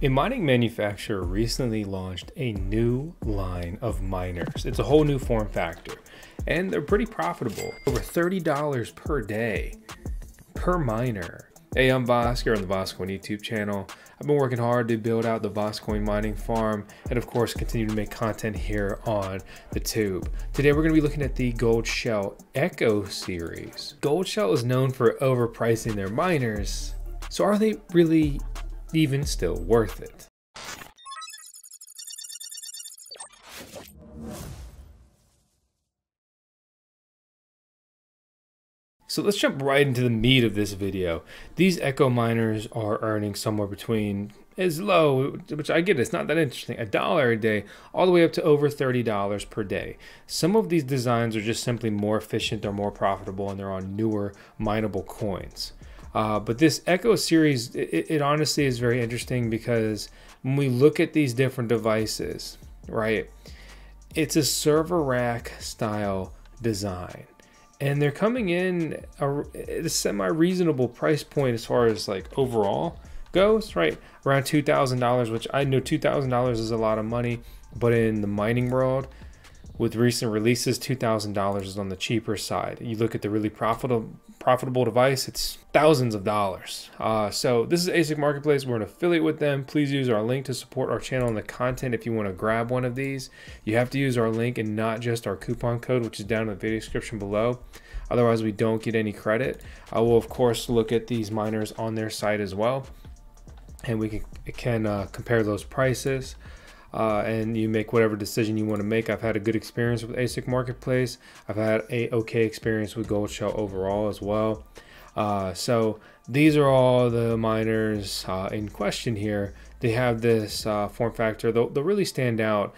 A mining manufacturer recently launched a new line of miners. It's a whole new form factor, and they're pretty profitable. Over $30 per day per miner. Hey, I'm Vosk here on the VoskCoin YouTube channel. I've been working hard to build out the VoskCoin mining farm and of course continue to make content here on the tube. Today we're going to be looking at the Gold Shell Echo series. Gold Shell is known for overpricing their miners, so are they really even still worth it? So let's jump right into the meat of this video. These Echo miners are earning somewhere between as low, which I get, it's not that interesting, $1 a day, all the way up to over $30 per day. Some of these designs are just simply more efficient or more profitable, and they're on newer mineable coins. But this Echo series, it honestly is very interesting because when we look at these different devices, right, it's a server rack style design. And they're coming in at a semi-reasonable price point as far as like overall goes, right? Around $2,000, which I know $2,000 is a lot of money, but in the mining world, with recent releases, $2,000 is on the cheaper side. You look at the really profitable device, it's thousands of dollars. So this is ASIC Marketplace. We're an affiliate with them. Please use our link to support our channel and the content. If you want to grab one of these, you have to use our link and not just our coupon code, which is down in the video description below. Otherwise, we don't get any credit. I will, of course, look at these miners on their site as well, and we can compare those prices. And you make whatever decision you want to make. I've had a good experience with ASIC Marketplace. I've had a okay experience with Gold Shell overall as well. So these are all the miners in question here. They have this form factor. They'll really stand out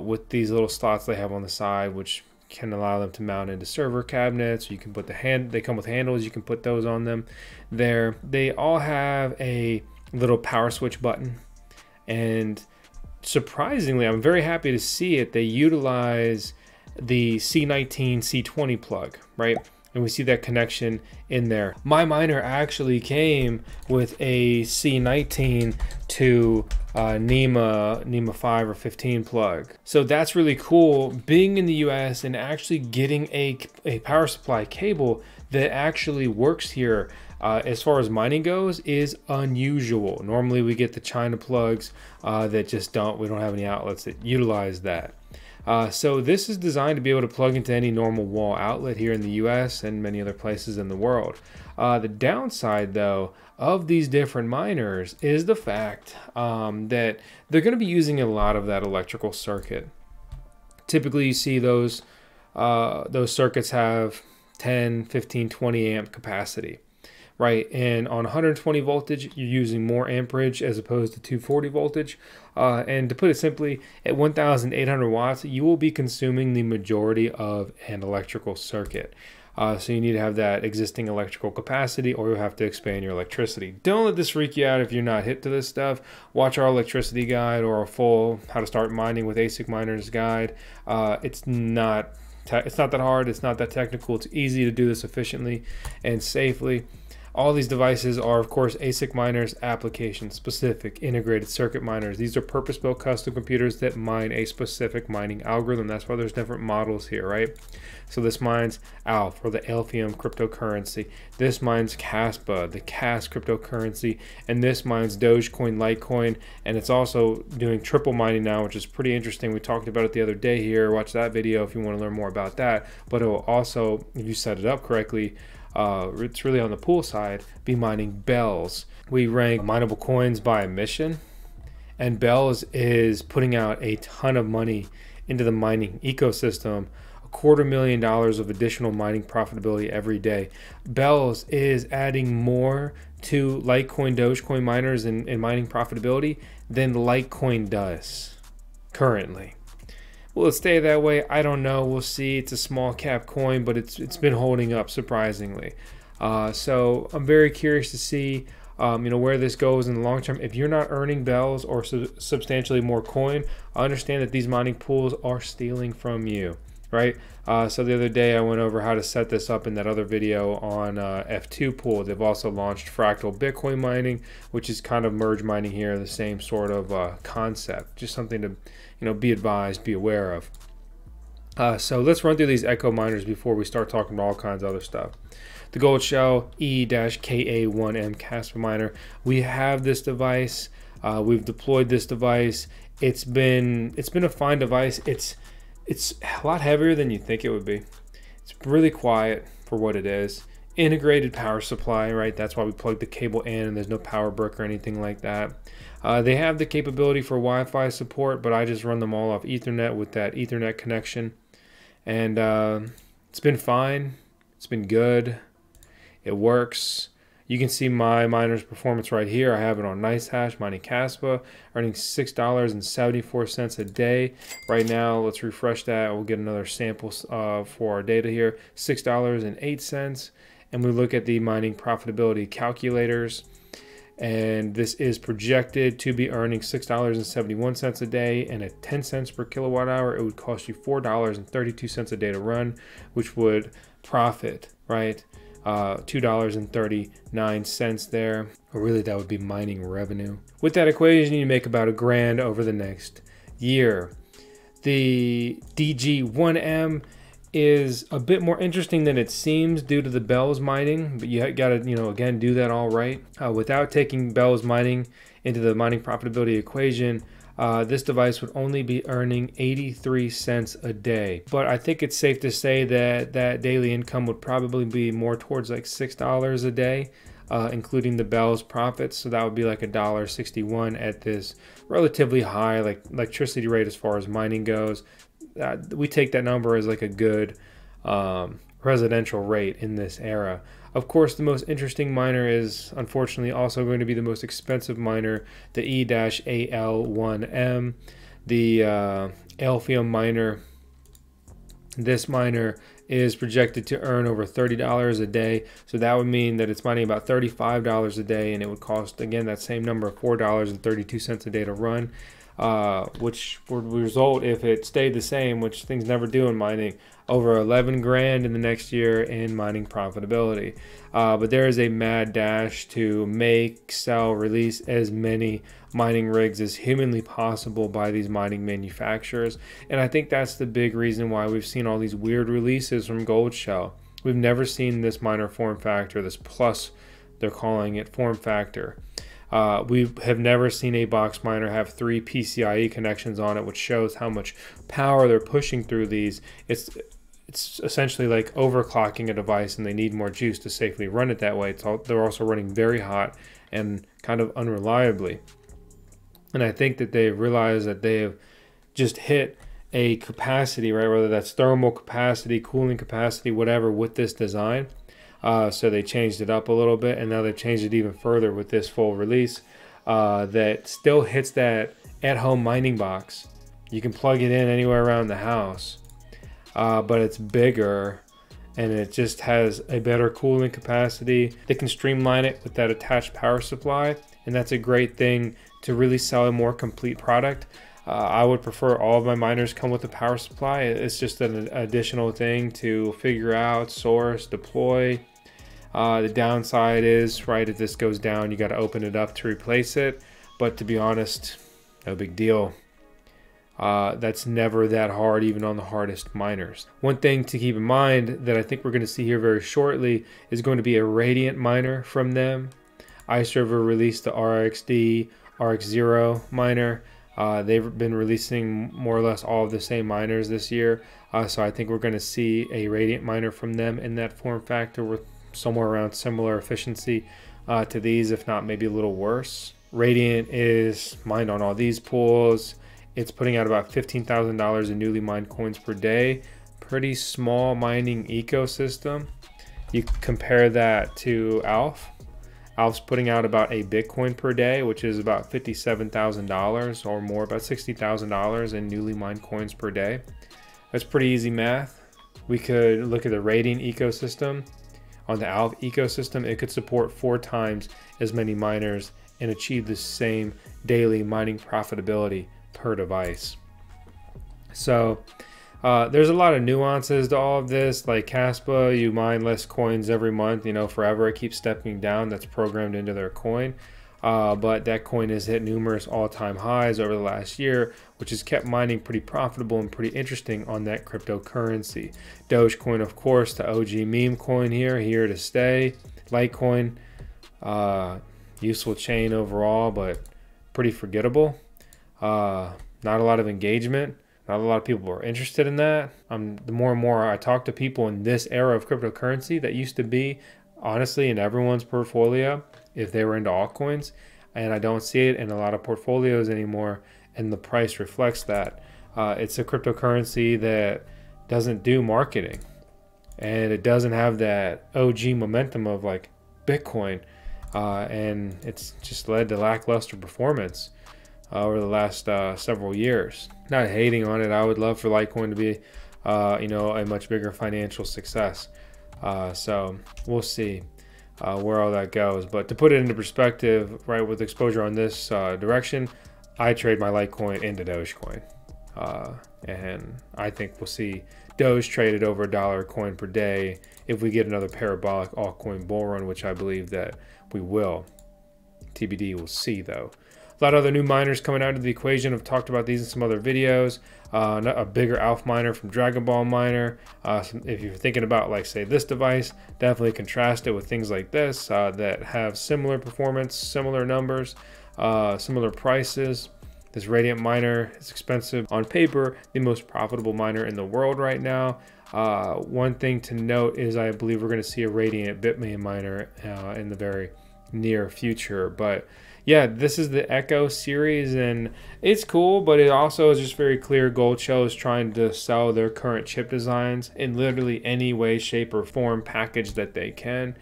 with these little slots they have on the side, which can allow them to mount into server cabinets. You can put they come with handles. You can put those on them there. They all have a little power switch button, and surprisingly, I'm very happy to see it. They utilize the C19 C20 plug, right? And we see that connection in there. My miner actually came with a C19 to NEMA 5 or 15 plug. So that's really cool, being in the US and actually getting a power supply cable that actually works here as far as mining goes is unusual. Normally we get the China plugs that just we don't have any outlets that utilize that. So this is designed to be able to plug into any normal wall outlet here in the US and many other places in the world. The downside though of these different miners is the fact that they're going to be using a lot of that electrical circuit. Typically you see those circuits have 10, 15, 20 amp capacity. Right, and on 120 voltage, you're using more amperage as opposed to 240 voltage. And to put it simply, at 1,800 watts, you will be consuming the majority of an electrical circuit. So you need to have that existing electrical capacity, or you'll have to expand your electricity. Don't let this freak you out if you're not hip to this stuff. Watch our electricity guide or a full how to start mining with ASIC miners guide. It's not that hard. It's not that technical. It's easy to do this efficiently and safely. All these devices are, of course, ASIC miners, application-specific integrated circuit miners. These are purpose-built custom computers that mine a specific mining algorithm. That's why there's different models here, right? So this mines ALF, or the Alphium cryptocurrency. This mines Kaspa, the Kas cryptocurrency. And this mines Dogecoin, Litecoin. And it's also doing triple mining now, which is pretty interesting. We talked about it the other day here. Watch that video if you want to learn more about that. But it will also, if you set it up correctly, it's really on the pool side, be mining bells. We rank mineable coins by emission, and bells is putting out a ton of money into the mining ecosystem, $250,000 of additional mining profitability every day. Bells is adding more to Litecoin, Dogecoin miners in mining profitability than Litecoin does currently. Will it stay that way? I don't know. We'll see. It's a small cap coin, but it's been holding up surprisingly. So I'm very curious to see where this goes in the long term. If you're not earning bells or substantially more coin, I understand that these mining pools are stealing from you. right? So the other day I went over how to set this up in that other video on F2 pool. They've also launched fractal Bitcoin mining, which is kind of merge mining here, the same sort of concept. Just something to be advised, be aware of. So let's run through these Echo miners before we start talking about all kinds of other stuff. The Gold Shell E-KA1M Kaspa miner. We have this device. We've deployed this device. It's been a fine device. It's a lot heavier than you think it would be. It's really quiet for what it is. Integrated power supply, right? That's why we plug the cable in, and there's no power brick or anything like that. They have the capability for Wi-Fi support, but I just run them all off Ethernet with that Ethernet connection. And it's been fine. It's been good. It works. You can see my miner's performance right here. I have it on NiceHash, mining Kaspa, earning $6.74 a day. Right now, let's refresh that. We'll get another sample for our data here, $6.08. And we look at the mining profitability calculators. And this is projected to be earning $6.71 a day, and at 10 cents per kilowatt hour, it would cost you $4.32 a day to run, which would profit, right? $2.39 there. Or really, that would be mining revenue. With that equation, you make about $1,000 over the next year. The DG1M is a bit more interesting than it seems due to the bells mining, but you got to, again, do that all right. Without taking bells mining into the mining profitability equation, this device would only be earning 83 cents a day. But I think it's safe to say that daily income would probably be more towards like $6 a day, including the bells profits. So that would be like $1.61 at this relatively high electricity rate as far as mining goes. We take that number as like a good residential rate in this era. Of course, the most interesting miner is unfortunately also going to be the most expensive miner, the E-AL1M, the Alphium miner. This miner is projected to earn over $30 a day, so that would mean that it's mining about $35 a day, and it would cost, again, that same number of $4.32 a day to run. Which would result, if it stayed the same, which things never do in mining, over 11 grand in the next year in mining profitability. But there is a mad dash to make, sell, release as many mining rigs as humanly possible by these mining manufacturers. And I think that's the big reason why we've seen all these weird releases from Gold Shell. We've never seen this miner form factor, this plus, they're calling it, form factor. We have never seen a box miner have 3 PCIe connections on it, which shows how much power they're pushing through these. It's essentially like overclocking a device, and they need more juice to safely run it that way. They're also running very hot and kind of unreliably. And I think that they've realized that they have just hit a capacity, right? Whether that's thermal capacity, cooling capacity, whatever, with this design. So they changed it up a little bit, and now they've changed it even further with this full release that still hits that at-home mining box. You can plug it in anywhere around the house, but it's bigger, and it just has a better cooling capacity. They can streamline it with that attached power supply, and that's a great thing to really sell a more complete product. I would prefer all of my miners come with a power supply. It's just an additional thing to figure out, source, deploy. The downside is, right, if this goes down, you got to open it up to replace it. But to be honest, no big deal. That's never that hard, even on the hardest miners. One thing to keep in mind that I think we're going to see here very shortly is going to be a Radiant miner from them. iServer released the RXD, RX0 miner. They've been releasing more or less all of the same miners this year. So I think we're going to see a Radiant miner from them in that form factor with somewhere around similar efficiency to these, if not maybe a little worse. Radiant is mined on all these pools. It's putting out about $15,000 in newly mined coins per day. Pretty small mining ecosystem. You compare that to Alf. Alf's putting out about a Bitcoin per day, which is about $57,000 or more, about $60,000 in newly mined coins per day. That's pretty easy math. We could look at the Radiant ecosystem. On the Alf ecosystem, it could support 4 times as many miners and achieve the same daily mining profitability per device. So There's a lot of nuances to all of this. Like Kaspa, you mine less coins every month, you know, forever. It keeps stepping down. That's programmed into their coin. But that coin has hit numerous all-time highs over the last year, which has kept mining pretty profitable and pretty interesting on that cryptocurrency. Dogecoin, of course, the OG meme coin here to stay. Litecoin, useful chain overall, but pretty forgettable. Not a lot of engagement. Not a lot of people are interested in that. The more and more I talk to people in this era of cryptocurrency that used to be, honestly, in everyone's portfolio, if they were into altcoins, and I don't see it in a lot of portfolios anymore, and the price reflects that. It's a cryptocurrency that doesn't do marketing, and it doesn't have that OG momentum of like Bitcoin, and it's just led to lackluster performance over the last several years. Not hating on it. I would love for Litecoin to be you know, a much bigger financial success. So we'll see where all that goes. But to put it into perspective, right, with exposure on this direction, I trade my Litecoin into Dogecoin. And I think we'll see Doge traded over $1 coin per day if we get another parabolic altcoin bull run, which I believe that we will. TBD, we'll see though. A lot of other new miners coming out of the equation. I've talked about these in some other videos. A bigger ALF miner from Dragon Ball Miner. If you're thinking about, like, say, this device, definitely contrast it with things like this that have similar performance, similar numbers, similar prices. This Radiant miner is expensive on paper, the most profitable miner in the world right now. One thing to note is I believe we're going to see a Radiant Bitmain miner in the very near future. But yeah, this is the Echo series, and it's cool, but it also is just very clear Gold Shell is trying to sell their current chip designs in literally any way, shape, or form package that they can.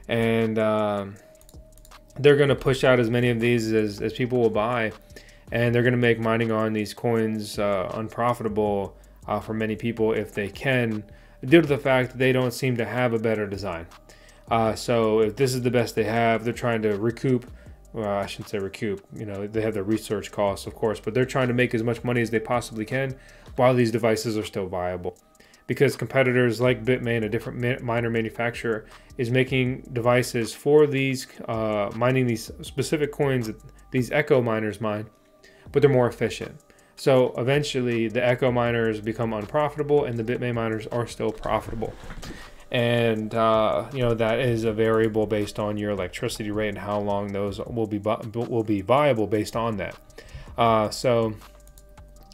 And they're going to push out as many of these as people will buy, and they're going to make mining on these coins unprofitable for many people if they can, due to the fact that they don't seem to have a better design. So if this is the best they have, they're trying to recoup. Well, I shouldn't say recoup, you know, they have their research costs, of course, but they're trying to make as much money as they possibly can while these devices are still viable. Because competitors like Bitmain, a different miner manufacturer, is making devices for these, mining these specific coins that these Echo miners mine, but they're more efficient. So eventually the Echo miners become unprofitable and the Bitmain miners are still profitable. And you know, that is a variable based on your electricity rate and how long those will be viable based on that. So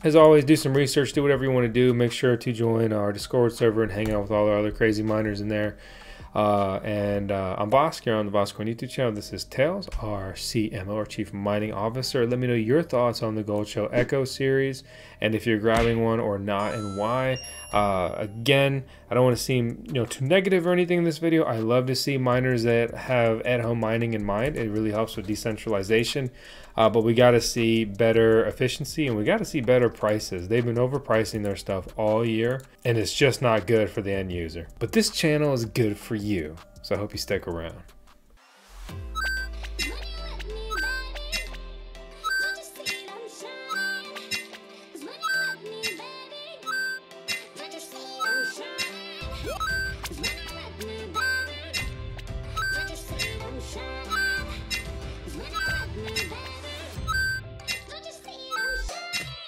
as always, do some research, do whatever you want to do. Make sure to join our Discord server and hang out with all our other crazy miners in there. I'm Vosk here on the VoskCoin YouTube channel. This is Tails, our CMO, our Chief Mining Officer. Let me know your thoughts on the Gold Shell Echo series, and if you're grabbing one or not, and why. Again, I don't want to seem, you know, too negative or anything in this video. I love to see miners that have at-home mining in mind. It really helps with decentralization. But we got to see better efficiency, and we got to see better prices. They've been overpricing their stuff all year, and it's just not good for the end user. But this channel is good for you, so I hope you stick around.